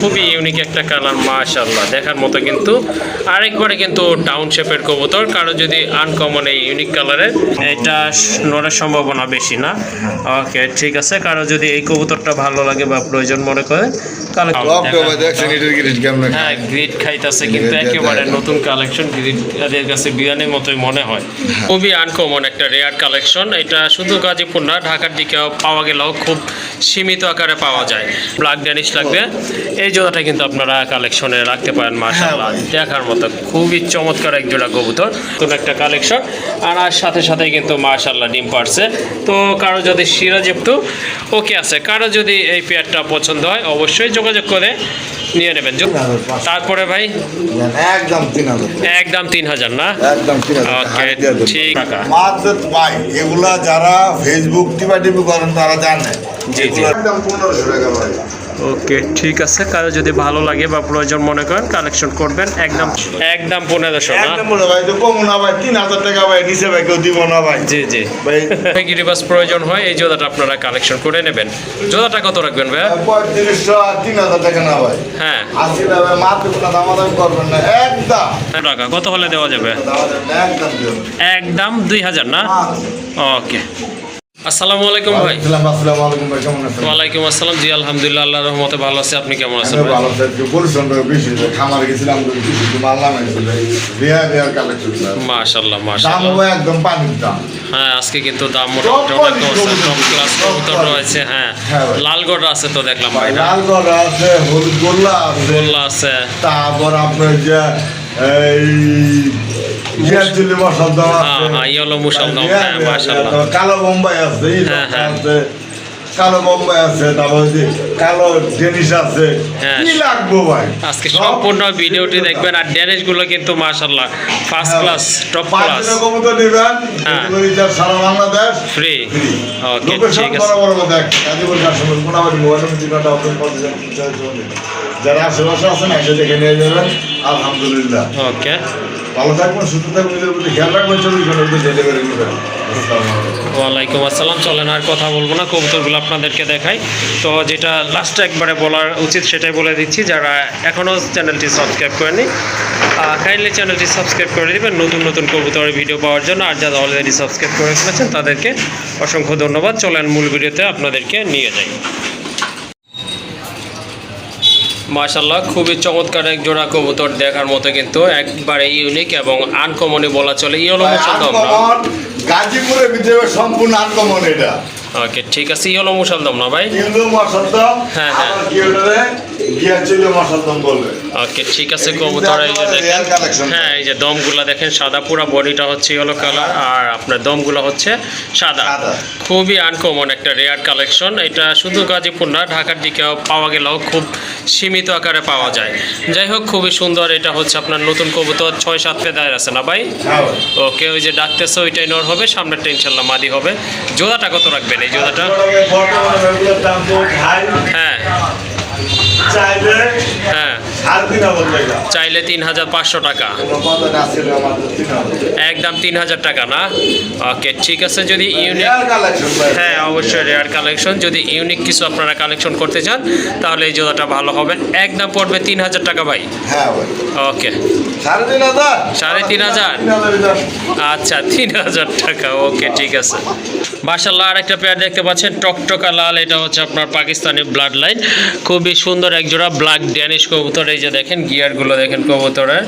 খুবই ইউনিক একটা কালার, মাশাআল্লাহ দেখার মতো। কিন্তু আরেকবারে কিন্তু ডাউন শেপের কবুতর, কারো যদি আনকমন এই ইউনিক কালারের, এটা নড়ার সম্ভাবনা বেশি না। ওকে ঠিক আছে, কারো যদি এই কবুতরটা ভালো লাগে বা প্রয়োজন মনে করে হ্যাঁ গ্রিড খাইতেছে, কিন্তু একেবারে নতুন কালেকশন, গ্রিড এদের কাছে বিয়ানের মতোই মনে হয়। খুবই আনকমন একটা রেয়ার কালেকশন। এটা শুধু গাজীপুর না, ঢাকার দিকেও পাওয়া গেলেও খুব সীমিত আকারে পাওয়া যায়। ব্ল্যাক ড্যানিশ লাগবে, এই জোড়াটা কিন্তু আপনারা কালেকশনে রাখতে পারেন। মাশাআল্লাহ দেখার মতো খুবই চমৎকার এক জোড়া কবুতর, নতুন একটা কালেকশন। আর সাথে সাথে কিন্তু মাশাআল্লাহ ডিম পারছে। তো কারো যদি সিরাজযুক্ত ওকে আছে, কারো যদি এই পেয়ারটা পছন্দ হয় অবশ্যই যোগাযোগ করে নিয়ে নেবেন। তারপরে ভাই একদম 3000 না? ওকে ঠিক ভাই, এগুলা যারা ফেসবুক টিপি করেন তারা জানে। জি জি একদম 1500 টাকা ভাই। ওকে ঠিক আছে, কারো যদি ভালো লাগে বা প্রয়োজন মনে করেন কালেকশন করবেন। একদম 1500 না? একদম বলে ভাই, তো কম না ভাই, 3000 টাকা ভাই, নিচে ভাই কেউ দিব না ভাই। জি জি ভাই গিরিবাস প্রয়োজন হয় এই জোড়াটা আপনারা কালেকশন করে নেবেন। জোড়াটা কত রাখবেন ভাই? 3500 আর 3000 টাকা না ভাই। হ্যাঁ 80 টাকা মাত্র, কোনো দামাদামি করবেন না, একদম টাকা কত হলে দেওয়া যাবে? একদম দিও। একদম 2000 না? ওকে আসসালামু আলাইকুম ভাই। আসসালামু আলাইকুম ভাই, কেমন আছেন? ওয়ালাইকুম আসসালাম। জি আলহামদুলিল্লাহ, আল্লাহর রহমতে ভালো আছি। আপনি কেমন আছেন আমি ভাই? ভালো আছি। পরিশ্রম বেশি, খামারে গেছিলাম তো কিছু মারলাম, রেয়ার কালেকশন। মাশাআল্লাহ দাম মাশাআল্লাহ। হবে একদম পানির দাম। হ্যাঁ আজকে কিন্তু দাম মোটামুটি অনেক কমছে, টপ ক্লাস কবুতর রয়েছে। হ্যাঁ লালগড় আছে তো দেখলাম ভাই না? লালগড় আছে, হলুদ গোল্লা আছে, গোল্লা আছে, তারপর আপনার যে এই জিয়াচুলি মশালদম আছে, হ্যাঁ ইয়েলো মুসলদম। হ্যাঁ মাশাআল্লাহ। কালো বোম্বাই আছে, হ্যাঁ, হ্যাঁ। আছে কালো বোম্বাই আছে, তারপর যে কালো ডেনিশ আছে। হ্যাঁ। কি লাগবো ভাই? আজকে সম্পূর্ণ ভিডিওটি দেখবেন। আর ড্যানিশ গুলো কিন্তু মাশাআল্লাহ ফার্স্ট ক্লাস, টপ ক্লাস। কবুতর নেবেন, হ্যাঁ। সারা বাংলাদেশ ফ্রি। ওকে লোকেশন ঠিক আছে। বড় দেখ, গাজীপুর কাশ্মীর মোটামুটি মোবাইল ঠিকানাটা আপনার পঞ্চাশ যারা আশেপাশে আছেন এসে দেখে নিয়ে যাবেন। আলহামদুলিল্লাহ ওকে ভালো থাকবেন, সুস্থ থাকবেন, নিজের প্রতি খেয়াল রাখবেন, 24 ঘন্টার মধ্যে ডেলিভারি নেবেন। ওয়ালাইকুম আসসালাম। চলেন আর কথা বলবো না, কবুতরগুলো আপনাদেরকে দেখাই। তো যেটা লাস্টে একবারে বলার উচিত সেটাই বলে দিচ্ছি। যারা এখনও চ্যানেলটি সাবস্ক্রাইব করেনি কাইন্ডলি চ্যানেলটি সাবস্ক্রাইব করে দেবেন নতুন নতুন কবুতরের ভিডিও পাওয়ার জন্য। আর যারা অলরেডি সাবস্ক্রাইব করে ফেলেছেন তাদেরকে অসংখ্য ধন্যবাদ। চলেন মূল ভিডিওতে আপনাদেরকে নিয়ে যাই। মাশাআল্লাহ খুবই চমৎকার এক জোড়া কবুতর, দেখার মতো কিন্তু একবারে ইউনিক এবং আনকমনই বলা চলে। ইয়েলো মুসলদম না? গাজীপুরের ভিতরে সম্পূর্ণ আনকমন এটা। ওকে ঠিক আছে, ইয়েলো মুসলদম না ভাই? ইন্দু মশালদম, হ্যাঁ, হ্যাঁ। আবার কি ওটারে গিয়াচুলি মশালদম বলবে। ওকে ঠিক আছে, কবুতর এই যে দেখেন। হ্যাঁ এই যে দমগুলা দেখেন সাদা, পুরো বডিটা হচ্ছে ইয়েলো কালার, আর আপনার দমগুলো হচ্ছে সাদা। খুবই আনকমন একটা রেয়ার কালেকশন। এটা শুধু গাজীপুর না, ঢাকার দিকেও পাওয়া গেলেও খুব সীমিত আকারে পাওয়া যায়। যাই হোক খুবই সুন্দর। এটা হচ্ছে আপনার নতুন কবুতর, 6-7 পেদার আছে না ভাই? ওকে ওই যে ডাকতেছে ওইটাই নর হবে, সামনেরটা ইনশাল্লাহ মাদি হবে। জোড়াটা কত রাখবেন এই জোড়াটা? হ্যাঁ হ্যাঁ চাইলে 3500 টাকা, একদম 3000 টাকা না? ওকে ঠিক আছে। যদি ইউনিক, হ্যাঁ অবশ্যই রেয়ার কালেকশন, যদি ইউনিক কিছু আপনারা কালেকশন করতে চান তাহলে এই জোড়াটা ভালো হবে। একদম পড়বে 3000 টাকা ভাই। ওকে 3500। আচ্ছা 3000 টাকা। ওকে ঠিক আছে। মাশাআল্লাহ আরেকটা পেয়ার দেখতে পাচ্ছেন, টকটকা লাল। এটা হচ্ছে আপনার পাকিস্তানি ব্লাড লাইন, খুবই সুন্দর এক জোড়া ব্ল্যাক ড্যানিশ কবুতর। এই যে দেখেন গিয়ারগুলো দেখেন কবুতরের,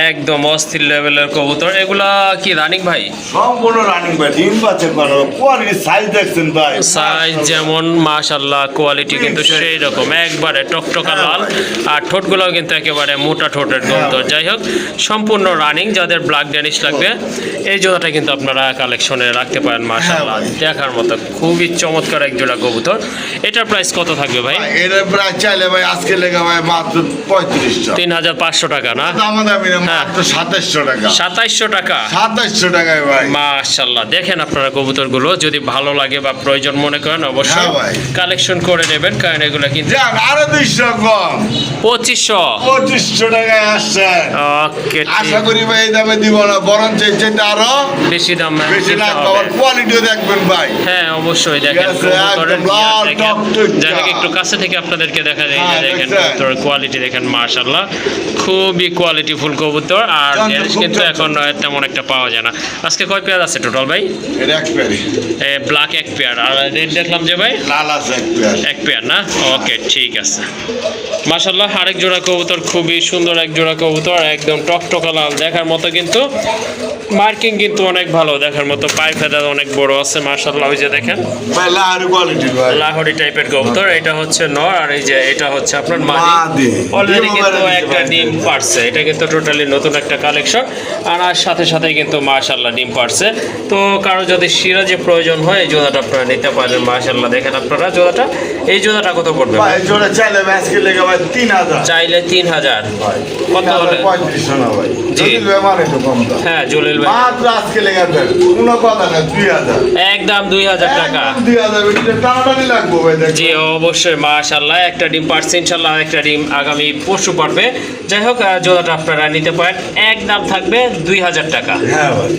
একদম অস্থির লেভেলের কবুতর। এগুলা কি রানিং ভাই? সম্পূর্ণ রানিং ভাই, ডিম পাচ্ছেন পারো, কোয়ালিটি সাইজ দেখছেন ভাই, সাইজ যেমন মাশাআল্লাহ, কোয়ালিটি কিন্তু সেই রকম, একবারে টকটকা লাল। আর ঠোঁটগুলোও কিন্তু একেবারে মোটা ঠোঁটের কবুতর। যাই হোক সম্পূর্ণ রানিং। যাদের ব্ল্যাক ড্যানিশ লাগবে এই জোড়াটা কিন্তু আপনারা কালেকশনে রাখতে পারেন। মাশাআল্লাহ দেখার মতো খুবই চমৎকার এক জোড়া কবুতর। এটার প্রাইস কত থাকবে ভাই? এর প্রাইস চাইলে ভাই আজকে লেগে ভাই মাত্র 35 পঁয়ত্রিশশো। 3500 টাকা না? আমাদের হ্যাঁ। মাত্র 2700 টাকা। 2700 টাকা। 2700 টাকায় ভাই। মাশাআল্লাহ, দেখেন আপনারা কবুতরগুলো যদি ভালো লাগে বা প্রয়োজন মনে করেন অবশ্যই হ্যাঁ ভাই। কালেকশন করে নেবেন, কারণ এগুলো কিন্তু যাক, আরো 200 কম। 2500। 2500 টাকায় আসছেন। ওকে, আশা করি ভাই এই দামে দিব না, বরং চাইছেন আরো বেশি দাম বেশি দিতে না, হবে। আবার কোয়ালিটিও দেখবেন ভাই। হ্যাঁ অবশ্যই দেখেন ঠিক আছে, কবুতরের একদম লাল দেখেন, টকটকা। যাই হোক একটু কাছে থেকে আপনাদেরকে দেখা যায়, হ্যাঁ, দেখেন দেখছেন? কবুতরের কোয়ালিটি দেখেন, মাশাআল্লাহ খুবই কোয়ালিটিফুল কবুতর। আর চঞ্চল, গ্যারেজ খুব কিন্তু চঞ্চল। এখন তেমন একটা পাওয়া যায় না। আজকে কয় পেয়ার আছে টোটাল ভাই? এটা এক পেয়ারি। ব্ল্যাক এক পেয়ার, আর রেড দেখলাম যে ভাই লাল আছে এক পেয়ার। এক পেয়ার না? ওকে ঠিক আছে। মাশাআল্লাহ, আরেক জোড়া কবুতর, খুবই সুন্দর এক জোড়া কবুতর, একদম টকটকা লাল দেখার মতো, কিন্তু মার্কিং কিন্তু অনেক ভালো দেখার মতো, পায়ে ফেদার অনেক বড় আছে মাশাআল্লাহ। ওই যে দেখেন ভাই লাহারি কোয়ালিটির ভাই। লাহোরি টাইপের কবুতর, এটা হচ্ছে নর, আর এই যে এটা হচ্ছে আপনার মাদি। মাদি। অলরেডি ডিমও কিন্তু বেড়ে একটা দিতে ডিম পারছে। পারছে, এটা কিন্তু টোটালি নতুন একটা কালেকশন, আর সাথে সাথে কিন্তু মাশাআল্লাহ ডিম পারছে। তো কারো যদি সিরাজে প্রয়োজন হয় এই জোড়াটা আপনারা নিতে পারেন মাশাআল্লাহ। দেখেন আপনারা জোড়াটা, এই জোড়াটা কত পড়বে? ভাই জোড়া চাইলে আজকে লেগে ভাই 3000। চাইলে 3000। ভাই কত হলে? 3500 না ভাই। জি। যদি বেমার একটু কম দাম। হ্যাঁ জলিল ভাই, মাত্র আজকে লেগে দেন। কোনো কথা না, 2000। একদম 2000 টাকা। একদম 2000 এটা টানাটানি লাগবে ভাই দেখ। জি অবশ্যই মাশাআল্লাহ, একটা ডিম পারছে ইনশাআল্লাহ, একটা ডিম আগামী পরশু পারবে। যাই হোক জোড়াটা আপনারা নিতে পারেন, একদম থাকবে 2000 টাকা। হ্যাঁ ভাই।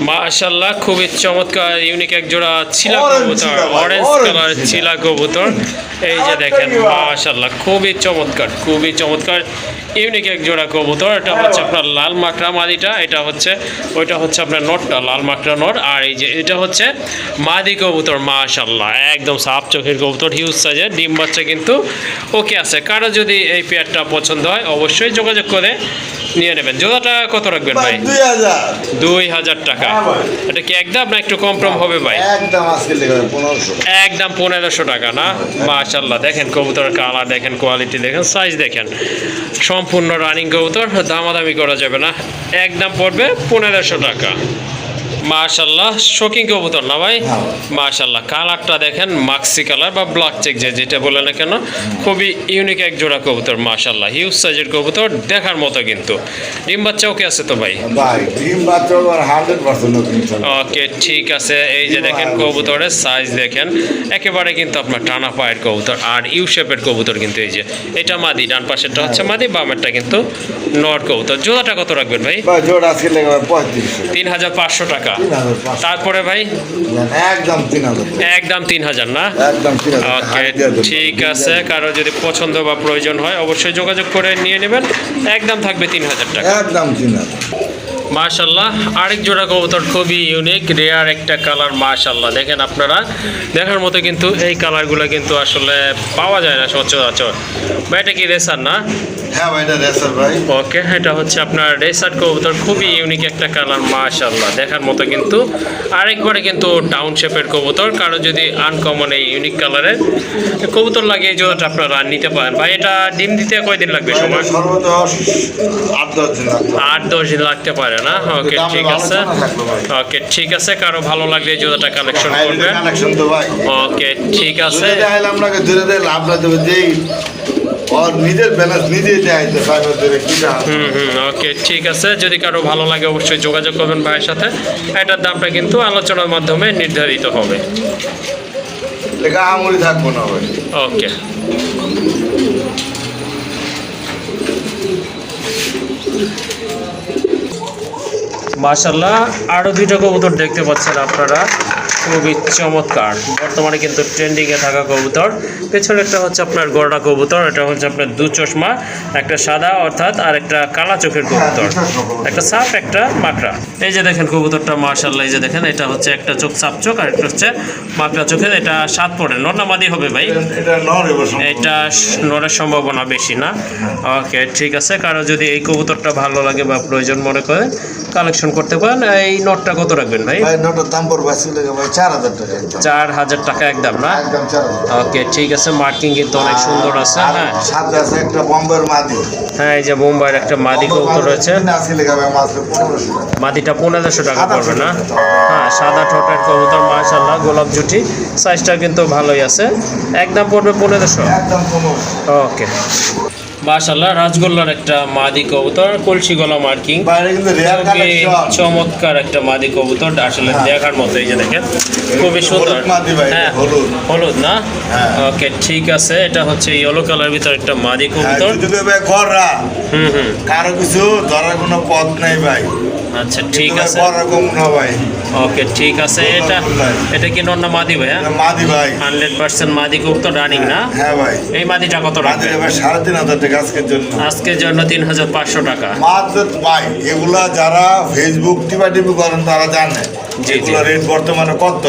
মাশাআল্লাহ, খুবই চমৎকার ইউনিক এক জোড়া ছিলা Orange কবুতর, ছিলা ভাই, অরেঞ্জ orange কালারের ছিলা। ছিলা কবুতর। এই যে দেখেন আরেকটা কি মাশাআল্লাহ, খুবই চমৎকার, খুবই চমৎকার ইউনিক এক জোড়া কবুতর। এটা হচ্ছে আপনার লাল মাকড়া মাদিটা, এটা হচ্ছে ওইটা হচ্ছে আপনার নটটা, লাল মাকড়া নট, আর এই যে এটা হচ্ছে মাদি কবুতর। মাশাআল্লাহ, একদম সাফ চোখের কবুতর, হিউজ সাইজের, ডিম বাচ্চা কিন্তু ওকে আছে। কারো যদি এই পেয়ারটা পছন্দ হয় অবশ্যই যোগাযোগ করে নিয়ে নেবেন। জোড়াটা কত রাখবেন ভাই ভাই? 2000। 2000 টাকা। হ্যাঁ ভাই। এটা কি একদম না একটু কম টম হবে ভাই? একদম আজকে লেগে 1500। একদম 1500 টাকা না? মাশাআল্লাহ, দেখেন কবুতরের কালার দেখেন, কোয়ালিটি দেখেন, সাইজ দেখেন, সম্পূর্ণ রানিং কবুতর, দামাদামি করা যাবে না, একদম পড়বে 1500 টাকা। মাশাআল্লাহ, শোকিং কবুতর না ভাই? হ্যাঁ। মাশাআল্লাহ, কালারটা দেখেন, মাক্সি কালার বা ব্ল্যাক চেক যেটা বলে না কেন, খুবই ইউনিক এক জোড়া কবুতর মাশাআল্লাহ, হিউজ সাইজের কবুতর, দেখার মতো কিন্তু। ডিম বাচ্চা ওকে আছে তো ভাই? ভাই ডিম বাচ্চা আর 100% ইনশাআল্লাহ। ওকে ঠিক আছে। এই যে দেখেন কবুতরের সাইজ দেখেন, একেবারে কিন্তু আপনার টানা পায়ের কবুতর, আর ইউ শেপের কবুতর কিন্তু। এই যে এটা মাদি, ডান পাশেরটা হচ্ছে মাদি, বামেরটা কিন্তু নর কবুতর। জোড়াটা কত রাখবেন ভাই? ভাই জোড়া আজকে লেগে 3500। 3500 টাকা। 3500। তারপরে ভাই একদম 3000। একদম 3000 না? একদম 3000। ওকে ঠিক আছে, কারো যদি পছন্দ বা প্রয়োজন হয় অবশ্যই যোগাযোগ করে নিয়ে নেবেন, একদম থাকবে 3000 টাকা। একদম 3000। মাশাআল্লাহ, আরেক জোড়া কবুতর, খুবই ইউনিক রেয়ার একটা কালার মাশাআল্লাহ। দেখেন আপনারা, দেখার মতো কিন্তু এই কালারগুলো কিন্তু আসলে পাওয়া যায় না সচরাচর। ভাই এটা কি রেসার না? হ্যাঁ ভাই এটা রেসার ভাই। ওকে, এটা হচ্ছে আপনার রেসার কবুতর, খুবই ইউনিক একটা কালার মাশাআল্লাহ, দেখার মতো কিন্তু। আরেকবারে কিন্তু টাউন শেপের কবুতর, কারো যদি আনকমন এই ইউনিক কালারের কবুতর লাগে এই জোড়াটা আপনারা নিতে পারেন। ভাই এটা ডিম দিতে কয়দিন লাগবে ভাই, এটা সময়? সর্বোচ্চ 8-10 দিন লাগবে। 8-10 দিন লাগতে পারে না? ওকে দামে ঠিক ভালো আছে। জানা থাকলো ভাই। ওকে ঠিক আছে, কারো ভালো লাগলে এই জোড়াটা কালেকশন ভাই, এটা করবেন। কানেকশন তো ভাই। ওকে ঠিক আছে। যদি দেখাইলে আপনাকে ধরে দেয় লাভ না দেবে, যেই ওর নিজের ব্যালেন্স নিজেই দেয় তো ফাইবার দেবে কিটা। ওকে ঠিক আছে, যদি কারো ভালো লাগে অবশ্যই যোগাযোগ করবেন ভাইয়ের সাথে। এটার দামটা কিন্তু আলোচনার মাধ্যমে নির্ধারিত হবে। লেখা আমরি থাকবো না ভাই। ওকে মাশাআল্লাহ, আরও দুইটা কবুতর দেখতে পাচ্ছেন আপনারা, খুবই চমৎকার, বর্তমানে কিন্তু ট্রেন্ডিংয়ে থাকা কবুতর। পেছনে একটা হচ্ছে আপনার গড়া কবুতর, এটা হচ্ছে আপনার দু চশমা, একটা সাদা অর্থাৎ আর একটা কালা চোখের কবুতর, একটা সাপ একটা মাকড়া। এই যে দেখেন কবুতরটা মাশাআল্লাহ, এই যে দেখেন এটা হচ্ছে একটা চোখ সাপ চোখ, আর একটা হচ্ছে মাকড়া চোখের। এটা 7 পড়ে, নর না মাদি হবে ভাই? এটা নর এবছর। এটা নরের সম্ভাবনা বেশি না? ওকে ঠিক আছে, কারো যদি এই কবুতরটা ভালো লাগে বা প্রয়োজন মনে করেন কালেকশন করতে পারেন। এই নটটা কত রাখবেন ভাই? ভাই নটার দাম পড়বে আজকে লেগে ভাই 4000 টাকা একদম। 4000 টাকা একদম না? একদম 4000। ওকে ঠিক আছে, মার্কিং কিন্তু অনেক সুন্দর আছে। আর হ্যাঁ সাথে আছে একটা বোম্বের মাদি। হ্যাঁ, এই যে বোম্বাইয়ের একটা মাদি কবুতর রয়েছে। আজকে লেখাবে মাত্র 1500 টাকা। মাদিটা 1500 টাকা সাদা পড়বে না? ঠোঁটের হ্যাঁ, সাদা ঠোঁটের কবুতর মাশাআল্লাহ, গোলাপ জুটি, সাইজটা কিন্তু ভালোই আছে। একদম পড়বে 1500। একদম 1500। ওকে মাশাআল্লাহ, রাজগোল্লার একটা মাদি কবুতর, কলসি গলা মার্কিং, বাইরে কিন্তু রেয়ার কালেকশন। চমৎকার একটা মাদি কবুতর, আসলে দেখার মতো। এই যে দেখেন খুবই সুন্দর। হলুদ মাদি ভাই, হ্যাঁ হলুদ। হলুদ না? হ্যাঁ। ওকে ঠিক আছে, এটা হচ্ছে ইয়েলো কালার ভিতর একটা মাদি কবুতর। যদি ভাই গররা হুম কারো কিছু ধরার কোনো পথ নাই ভাই। আচ্ছা ঠিক আছে, গররকম না ভাই। ওকে ঠিক আছে। এটা কি নর না মাদি ভাইয়া? এটা মাদি ভাই। 100% মাদি কবুতর রানিং না? হ্যাঁ ভাই। এই মাদিটা কত মাদি রাখবে? ভাই 3500 টাকা আজকের জন্য। আজকের জন্য 3500 টাকা। মাত্র ভাই, এগুলা যারা ফেসবুক টিপি করেন তারা জানে জি। এগুলো রেট বর্তমানে কত।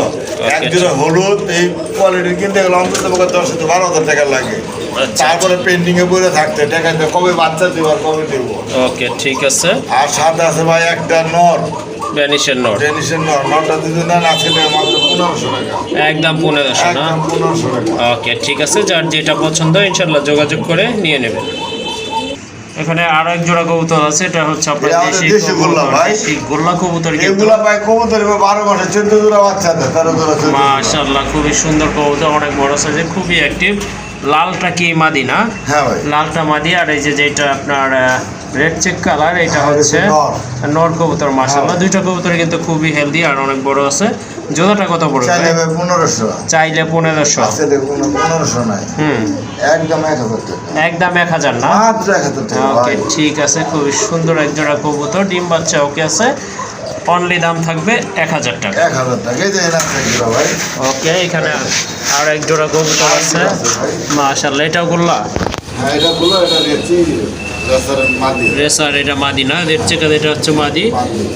এক জোড়া হলুদ এই কোয়ালিটির কিনতে গেলে অন্তত 10,000-12,000 টাকা লাগে। আচ্ছা। তারপরে পেন্টিং এ বলে থাকতে টাকা দিয়ে কবে বাচ্চা দিব আর কবে দিব। ওকে ঠিক আছে, আর সাথে আছে ভাই একটা নর, ভ্যানিশের নর, টেনিসের নর। নরটা যদি নেন আজকে টাকা মাত্র 1500 টাকা। একদম 1500 না? একদম 1500 টাকা। ওকে ঠিক আছে, যার যেটা পছন্দ ইনশাল্লাহ যোগাযোগ করে নিয়ে নেবেন। এখানে আরো এক জোড়া কবুতর আছে, এটা হচ্ছে আপনার এটা আমাদের দেশি দেশি গোল্লা কবুতর, ভাই। দেশি গোল্লা কবুতর কিন্তু এগুলা ভাই কবুতর 12 মাসে 14 জোড়া বাচ্চা দেয়, 13 জোড়া 14 জোড়া। মাশাআল্লাহ খুবই সুন্দর কবুতর, অনেক বড় সাইজে, খুবই অ্যাক্টিভ। লালটা কি মাদি না? হ্যাঁ ভাই। লালটা মাদি, আর এই যে যেটা আপনার রেড চেক কালার, এটা হচ্ছে নর। নর কবুতর। মাশাআল্লাহ দুইটা কবুতর কিন্তু খুবই হেলদি আর অনেক বড় আছে। জোড়াটা কত পড়বে? চাইলে ভাই 1500। চাইলে 1500। আছে দেখুন 1500 নাই। একদম 1000 টাকা। একদম 1000 না? মাত্র 1000 টাকা ওকে ভাই। ঠিক আছে, খুবই সুন্দর এক জোড়া কবুতর, ডিম বাচ্চা ওকে আছে। অনলি দাম থাকবে 1000 টাকা। 1000 টাকা। এই যে এনার থেকে ভাই। ওকে এখানে আর এক জোড়া কবুতর আছে মাশাআল্লাহ, এটাও গোল্লা হ্যাঁ এটা গুলো এটা রেচি রেসারের মাদি। রেসার, এটা মাদি না? রেড চেকার, এটা হচ্ছে মাদি,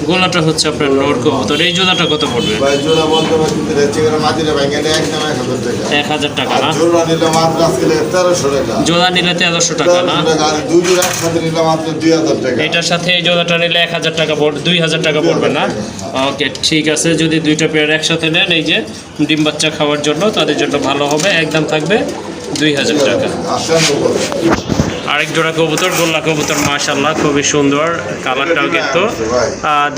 গোলাটা হচ্ছে আপনার নর কবুতর। এই জোড়াটা কত পড়বে? ভাই জোড়া বলতে পারি কিন্তু রেচির মাদিরে ভাই গেলে একদম 1000 টাকা। 1000 টাকা আর না? জোড়া নিলে মাত্র আজকে 1300 টাকা। জোড়া নিলে 1300 টাকা না? 1300 টাকা। আর দুই জোড়া একসাথে নিলে মাত্র 2000 টাকা। এটার সাথে এই জোড়াটা নিলে 1000 টাকা পড়বে, 2000 টাকা পড়বে না? ওকে ঠিক আছে, যদি দুইটা পেয়ার একসাথে নেন এই যে ডিম বাচ্চা খাওয়ার জন্য, তাদের জন্য ভালো হবে। একদম থাকবে 2000 টাকা। আসেন তো বলো। আরেক জোড়া কবুতর, গোল্লা কবুতর, মাশাআল্লাহ খুবই সুন্দর, কালারটাও কিন্তু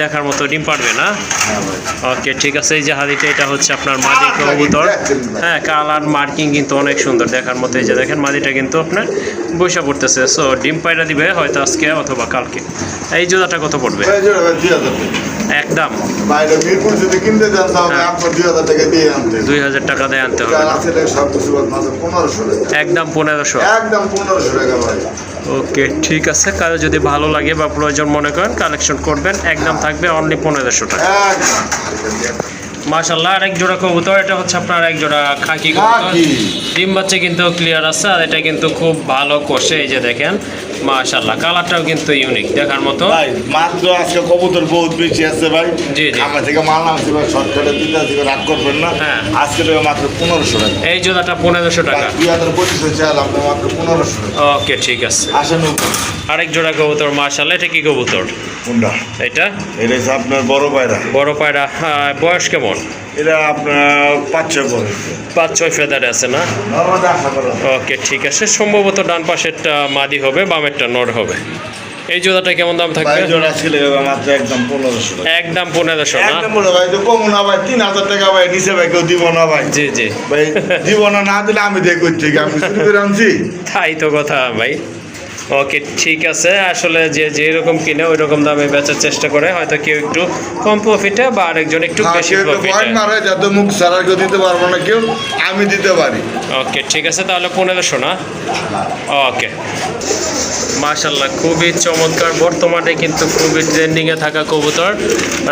দেখার মতো। ডিম পারবে না? হ্যাঁ ভাই। ওকে ঠিক আছে, এই যে হাদিটা, এটা হচ্ছে আপনার মাদি কবুতর। হ্যাঁ, কালার মার্কিং কিন্তু অনেক সুন্দর দেখার মতো। এই যে দেখেন মাদিটা কিন্তু আপনার বৈশা পড়তেছে। সো ডিম পায়রা দিবে হয়তো আজকে অথবা কালকে। এই জোড়াটা কত পড়বে? ভাই জোড়া ভাই 2000 টাকা। একদম বাইরে মিরপুর যদি কিনতে যান তাহলে হ্যাঁ। আপনার 2000 টাকা দিয়ে আনতে। 2000 টাকা দিয়ে আনতে হবে। আর আছে সব কিছু মাত্র 1500 টাকা। একদম 1500। একদম 1500 টাকা ভাই। ওকে ঠিক আছে, কারো যদি ভালো লাগে বা প্রয়োজন মনে করেন কালেকশন করবেন, একদম থাকবে অনলি 1500 টাকা। একদম। মাশাআল্লাহ আরেক জোড়া কবুতর, এটা হচ্ছে আপনার এক জোড়া খাকি কবুতর। খাকি। ডিম বাচ্চা কিন্তু ক্লিয়ার আছে, আর এটা কিন্তু খুব ভালো কষে। এই যে দেখেন মাশাআল্লাহ, কালারটাও কিন্তু ইউনিক দেখার মতো। ভাই মাত্র আজকে কবুতর বহুত বেশি আছে ভাই। জি, জি। আমার থেকে মাল নামছে ভাই, শর্টকাটে দিতে আছে, রাগ করবেন না। হ্যাঁ। আজকে তো মাত্র 1500 টাকা। এই জোড়াটা 1500 টাকা। 2025 চাল আপনি মাত্র 1500 টাকা। ওকে ঠিক আছে। আসেন উপর। আরেক জোড়া কবুতর মাশাআল্লাহ, এটা কি কবুতর? কোনটা? এটা এটা হচ্ছে আপনার বড় পায়রা। বড় পায়রা। বয়স কেমন? এটা আপনার 5-6 বছর। 5-6 ফেদারে আছে না? নর্মালি আশা করা যায়। ওকে ঠিক আছে, সম্ভবত ডান পাশেরটা মাদি হবে, বামেরটা নর হবে। এই জোড়াটা কেমন দাম থাকবে? ভাই জোড়া ছিল মাত্র একদম 1500 টাকা। একদম 1500 না? একদম বলে ভাই তো কমু না ভাই, 3000 টাকা ভাই নিচে ভাই কেউ দিব না ভাই। জি জি, ভাই দিব না দিলে আমি দিয়ে করছি কি, আমি শুরু করে আনছি। তাই তো কথা ভাই। ওকে ঠিক আছে, আসলে যে যেরকম কিনে ওই রকম দামে বেচার চেষ্টা করে, হয়তো কেউ একটু কম প্রফিটে বা আরেকজন একটু বেশি প্রফিটে। পয়েন্ট মারে যাতে মুখ সারা কেউ দিতে পারবো না, কেউ আমি দিতে পারি। ওকে ঠিক আছে, তাহলে 1500 না? ওকে মাশাআল্লাহ খুবই চমৎকার, বর্তমানে কিন্তু খুবই ট্রেন্ডিংয়ে থাকা কবুতর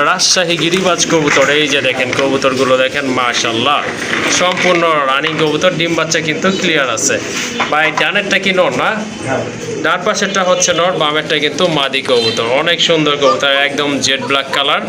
রাজশাহী গিরিবাজ কবুতর। এই যে দেখেন কবুতরগুলো দেখেন মাশাআল্লাহ, সম্পূর্ণ রানিং কবুতর, ডিম বাচ্চা কিন্তু ক্লিয়ার আছে। ভাই ডানেরটা কি নর না? ডান পাশেরটা হচ্ছে নর, বামেরটা কিন্তু মাদি কবুতর। অনেক সুন্দর কবুতর, একদম জেড ব্ল্যাক কালার,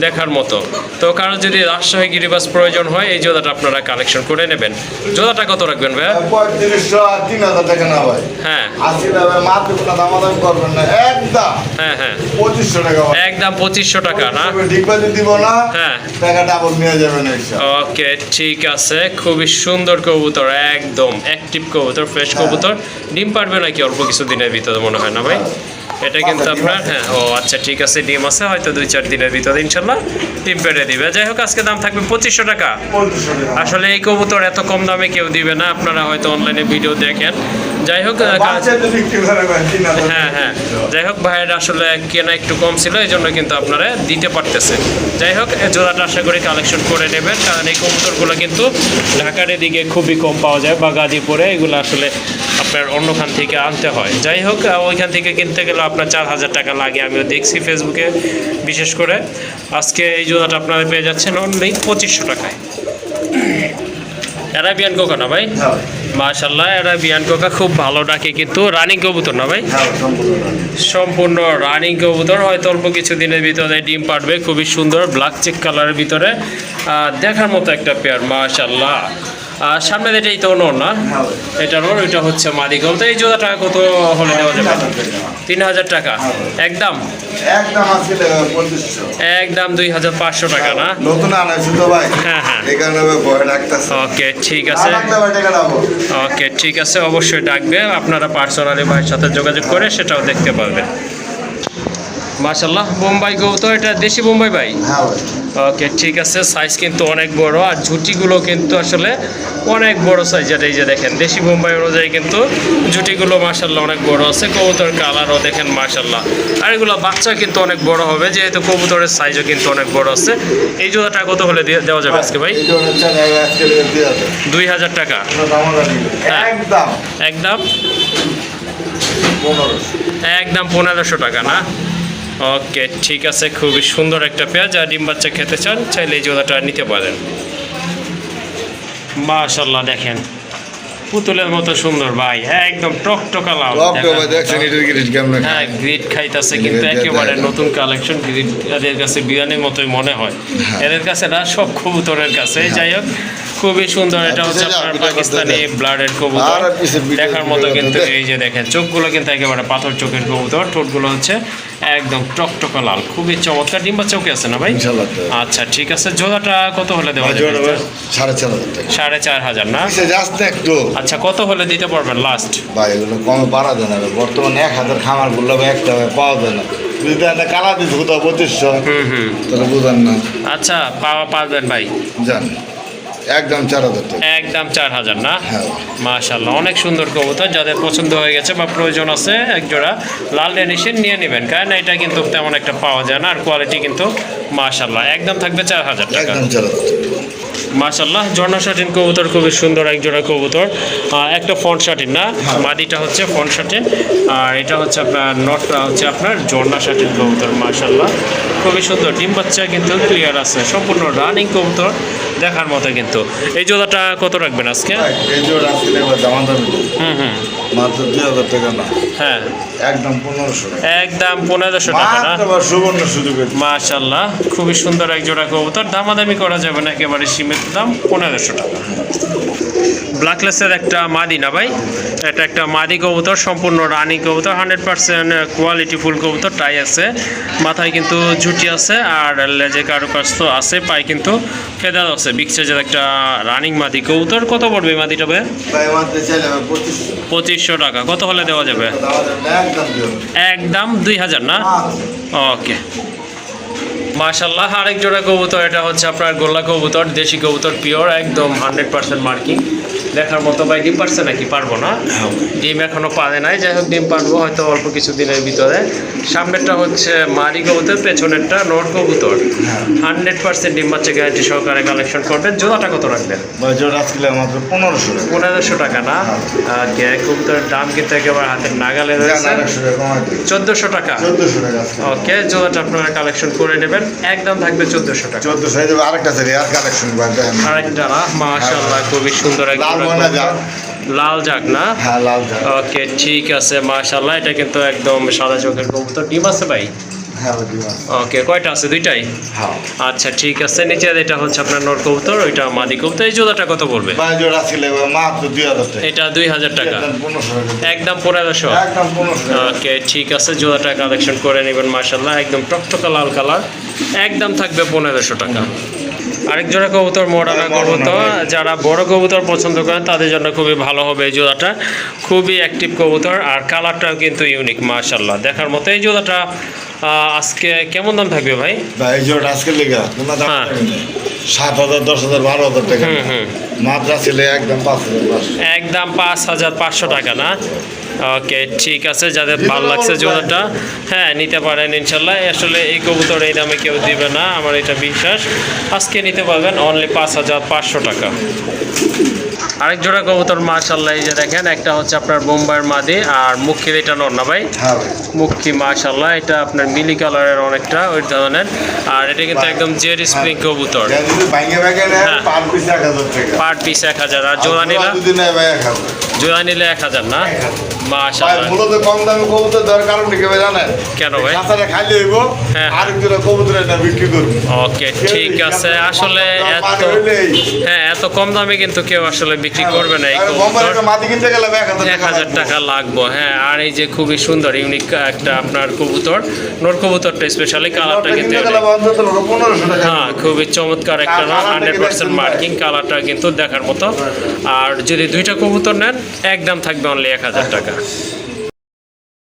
দেখার মতো। তো কারো যদি রাজশাহী গিরিবাস প্রয়োজন হয় এই জোড়াটা আপনারা কালেকশন করে নেবেন। জোড়াটা কত রাখবেন ভাইয়া? 3500 আর 3000 টাকা না ভাই। হ্যাঁ 80 টাকা মাত্র কোনো দামাদামি করবেন না, একদম হ্যাঁ হ্যাঁ 2500 টাকা ভাই। একদম 2500 টাকা না? ডিপোজিট দিব না, হ্যাঁ টাকাটা আবার নিয়ে যাবেন ইনশাআল্লাহ। ওকে ঠিক আছে, খুবই সুন্দর কবুতর, একদম অ্যাক্টিভ কবুতর, ফ্রেশ কবুতর। ডিম পারবে নাকি অল্প কিছু দিনের ভিতরে মনে হয় না ভাই? এটা কিন্তু আপনার হ্যাঁ, ও আচ্ছা ঠিক আছে, ডিম আছে হয়তো 2-4 দিনের ভিতরে ইনশাল্লাহ ডিম পেড়ে দিবে। যাই হোক আজকে দাম থাকবে 2500 টাকা। 2500 টাকা। আসলে এই কবুতর এত কম দামে কেউ দিবে না, আপনারা হয়তো অনলাইনে ভিডিও দেখেন। যাই হোক বাচ্চা তো বিক্রি করে ভাই 3000। হ্যাঁ হ্যাঁ, যাই হোক ভাইয়ের আসলে কেনা একটু কম ছিল, এই জন্য কিন্তু আপনারা দিতে পারতেছে। যাই হোক এই জোড়াটা আশা করি কালেকশন করে নেবেন, কারণ এই কবুতরগুলো কিন্তু ঢাকার এদিকে খুবই কম পাওয়া যায়, বা গাজীপুরে এগুলো আসলে আপনার অন্যখান থেকে আনতে হয়। যাই হোক ওইখান থেকে কিনতে গেলে আপনার 4000 টাকা লাগে, আমিও দেখছি ফেসবুকে বিশেষ করে। আজকে এই জোড়াটা আপনারা পেয়ে যাচ্ছেন অনলি 2500 টাকায়। অ্যারাবিয়ান কোকা না ভাই? হ্যাঁ ভাই। মাশাল্লাহ, অ্যারাবিয়ান কোকা খুব ভালো ডাকে, কিন্তু রানিং কবুতর না ভাই? হ্যাঁ সম্পূর্ণ। সম্পূর্ণ রানিং কবুতর, হয়তো অল্প কিছু দিনের ভিতরে ডিম পাড়বে। খুবই সুন্দর ব্ল্যাক চেক কালারের ভিতরে, দেখার মতো একটা পেয়ার মাশাল্লাহ। আর সামনে এটাই তো নর না? হ্যাঁ ভাই। এটা নর, ওইটা হচ্ছে মাদি কবুতর। এই জোড়াটা কত হলে দেওয়া যাবে? 3000 টাকা একদম? একদম আজকে 2500। একদম 2500 টাকা না? নতুন আনাইছি তো ভাই। হ্যাঁ হ্যাঁ এই কারণে ভাই ভয় লাগতেছে। ওকে ঠিক আছে, ভাই টাকা দাও। ওকে ঠিক আছে, অবশ্যই ডাকবে। আপনারা পার্সোনালি ভাইয়ের সাথে যোগাযোগ করে সেটাও দেখতে পারবেন। মাশাল্লাহ, বোম্বাই কবুতর, এটা দেশি বোম্বাই ভাই? হ্যাঁ ভাই। ওকে ঠিক আছে, সাইজ কিন্তু অনেক বড়, আর ঝুটিগুলো কিন্তু আসলে অনেক বড় সাইজের। এই যে দেখেন দেশি বোম্বাই অনুযায়ী কিন্তু ঝুটিগুলো মাশাল্লাহ অনেক বড় আছে। কবুতর কালারও দেখেন মাশাল্লাহ, আর এগুলো বাচ্চা কিন্তু অনেক বড় হবে, যেহেতু কবুতরের সাইজও কিন্তু অনেক বড় আছে। এই জোড়াটা কত হলে দেওয়া যাবে আজকে ভাই? এই যে হচ্ছে আজকে 2000। 2000 টাকা হ্যাঁ। একদম একদম 1500। একদম 1500 টাকা না? ওকে ঠিক আছে, খুবই সুন্দর একটা পেঁয়াজ। আর ডিম বাচ্চা খেতে চান চাইলে এই জোড়াটা নিতে পারেন। মাশাল্লাহ দেখেন পুতুলের মতো সুন্দর ভাই, একদম টকটকা লাল। দেখছেন এটার গ্রিড কেমন? হ্যাঁ গ্রিড খাইতেছে, কিন্তু একেবারে নতুন কালেকশন। গ্রিড এদের কাছে বিরিয়ানির মতোই মনে হয়, এদের কাছে না, সব কবুতরের কাছে। যাই হোক খুবই সুন্দর। এটা হচ্ছে আপনার পাকিস্তানি ব্লাডের কবুতর, দেখার মতো কিন্তু। এই যে দেখেন চোখগুলো কিন্তু একেবারে পাথর চোখের কবুতর, ঠোঁটগুলো হচ্ছে একদম টকটকা লাল, খুবই চমৎকার। ডিম্বা চৌকে আছে না ভাই? আচ্ছা ঠিক আছে, জোড়াটা কত হলে দেওয়া যাবে? 4500 না? একটু আচ্ছা কত হলে দিতে পারবেন লাস্ট? ভাই এগুলো কমে পারা যায় না, বর্তমানে 1000 খামার গুলো একটা পাওয়া যায় না। যদি একটা কালা দিস কোথাও 2500, তাহলে বুঝেন না। আচ্ছা পারবেন ভাই? জান একদম 4000 টাকা। একদম 4000 না? হ্যাঁ মাশাল্লাহ, অনেক সুন্দর কবুতর। যাদের পছন্দ হয়ে গেছে বা প্রয়োজন আছে এক জোড়া লাল ডেনিশের নিয়ে নেবেন, কারণ এটা কিন্তু তেমন একটা পাওয়া যায় না, আর কোয়ালিটি কিন্তু মাশাল্লাহ একদম থাকবে 4000 টাকা। একদম 4000 টাকা। মাশাল্লাহ, ঝর্ণা শাটিন কবুতর, খুবই সুন্দর এক জোড়া কবুতর। একটা ফন্ট শাটিন না? মাদিটা হচ্ছে ফন্ট শাটিন, আর এটা হচ্ছে আপনার নটটা হচ্ছে আপনার ঝর্ণা শাটিন কবুতর। মাশাল্লাহ খুবই সুন্দর, ডিম বাচ্চা কিন্তু ক্লিয়ার আছে, সম্পূর্ণ রানিং কবুতর, দেখার মতো কিন্তু। এই জোড়াটা কত রাখবেন আজকে? এই জোড়া আজকে দাম মাত্র 2000 টাকা না? হ্যাঁ একদম 1500 টাকা। একদম 1500 টাকা না? সুবর্ণ সুযোগ। মাশাল্লাহ খুবই সুন্দর এক জোড়া কবুতর, দামাদামি করা যাবে না, একেবারে সীমিত দাম 1500 টাকা। ব্ল্যাকলেসের একটা মাদি না ভাই? এটা একটা মাদি কবুতর, সম্পূর্ণ রানিং কবুতর, 100% কোয়ালিটি ফুল কবুতর। টাই আছে, মাথায় কিন্তু ঝুটি আছে, আর লেজে কারুকাজ তো আছে, পায়ে কিন্তু ফেদার আছে। বিগ সাইজের একটা রানিং মাদি কবুতর। কত পড়বে এই মাদিটা ভাই? 2500 টাকা। কত হলে দেওয়া যাবে? একদম 2000 না? ওকে মাশাল্লাহ, আরেক জোড়া কবুতর, এটা হচ্ছে আপনার গোল্লা কবুতর, দেশি কবুতর, পিওর একদম 100% মার্কিং, দেখার মতো। ভাই ডিম পারছে নাকি? পারবো না, ডিম এখনো পারে নাই। যাই হোক ডিম পারবো হয়তো অল্প কিছু দিনের ভিতরে। সামনেরটা হচ্ছে মাদি কবুতর, পেছনেরটা নর কবুতর। 100% ডিম বাচ্চা গ্যারান্টি সহকারে কালেকশন করবেন। জোড়াটা কত রাখবেন? জোড়া আজকে মাত্র 1500 টাকা। 1500 টাকা না? কবুতরের দাম কিন্তু একেবারে হাতের নাগালে রয়েছে। 1400 টাকা। 1400 টাকা। ওকে, জোড়াটা আপনারা কালেকশন করে নেবেন, একদম থাকবে 1400 টাকা। 1400 আরেকটা আছে আর কালেকশন আরেকটা না? মাশাআল্লাহ খুবই সুন্দর একটা লাল জাগ না? হ্যাঁ লাল জাগ। ওকে ঠিক আছে মাশাআল্লাহ, এটা কিন্তু একদম সাদা চোখের কবুতর। ডিম আছে ভাই? হ্যাঁ ডিম আছে। ওকে কয়টা আছে? দুইটাই? হ্যাঁ আচ্ছা ঠিক আছে। নিচে এটা হচ্ছে আপনার নর কবুতর, ওইটা মাদি কবুতর। এই জোড়াটা কত পড়বে? ভাই জোড়া ছিল মাত্র 2000 টাকা। এটা 2000 টাকা, একদম 1500 টাকা। একদম 1500। একদম 1500 টাকা। ওকে ঠিক আছে, জোড়াটা কালেকশন করে নেবেন মাশাআল্লাহ, একদম টকটকা লাল কালার, একদম থাকবে 1500 টাকা। আরেক জোড়া কবুতর মোড়ানা কবুতর, যারা বড় কবুতর পছন্দ করেন তাদের জন্য খুবই ভালো হবে এই জোড়াটা। খুবই অ্যাক্টিভ কবুতর আর কালারটাও কিন্তু ইউনিক মাশাআল্লাহ, দেখার মতো। এই জোড়াটা আজকে কেমন দাম থাকবে ভাই? ভাই এই জোড়া আজকে লেগা কোনো দাম হ্যাঁ। নেই। 7000, 10000, 12000 টাকা। মাত্রা ছিল একদম 5500। একদম 5500 টাকা না? ওকে ঠিক আছে, যাদের ভালো লাগছে জোড়াটা হ্যাঁ নিতে পারেন ইনশাল্লাহ। আসলে এই কবুতর এই দামে কেউ দিবে না, আমার এটা বিশ্বাস। আজকে নিতে পারবেন অনলি 5500 টাকা। আরেক জোড়া কবুতর মাশাআল্লাহ, এই যে দেখেন, একটা হচ্ছে আপনার বোম্বাইয়ের মাদি আর মুখের এটা নর না ভাই? হ্যাঁ ভাই। মুখী মাশাআল্লাহ, এটা আপনার মিলি কালারের অনেকটা ওই ধরনের। আর এটা কিন্তু একদম জেড স্প্রিং কবুতর, এটা যদি ভাঙে ভাঙে নেয় হ্যাঁ। পার পিস 1000 টাকা। Per piece 1000। আর জোড়া নিলে? যদি নেয় ভাই 1000। জোড়া নিলে 1000 না? ভাই মাশাআল্লাহ। মূলত কম দামে কবুতর দেওয়ার কারণ কি ভাই জানেন? কেন ভাই? কাঁচাটা খাইলে হইব, হ্যাঁ। আরেক জোড়া কবুতর এটা বিক্রি করব। ওকে ঠিক আছে। আসলে এত হ্যাঁ এত কম দামে কিন্তু কেউ আসলে বিক্রি করবে না এই বোম্বাই কবুতর। একটা মাটি কিনতে গেলে 1000 টাকা লাগবে হ্যাঁ। আর এই যে খুবই সুন্দর ইউনিক একটা আপনার কবুতর, নোর কবুতরটা স্পেশালি কালারটা কিন্তু হ্যাঁ খুবই চমৎকার একটা না, 100% মার্কিং, কালারটা কিন্তু দেখার মতো। আর যদি দুইটা কবুতর নেন একদম থাকবে অনলি 1000 টাকা।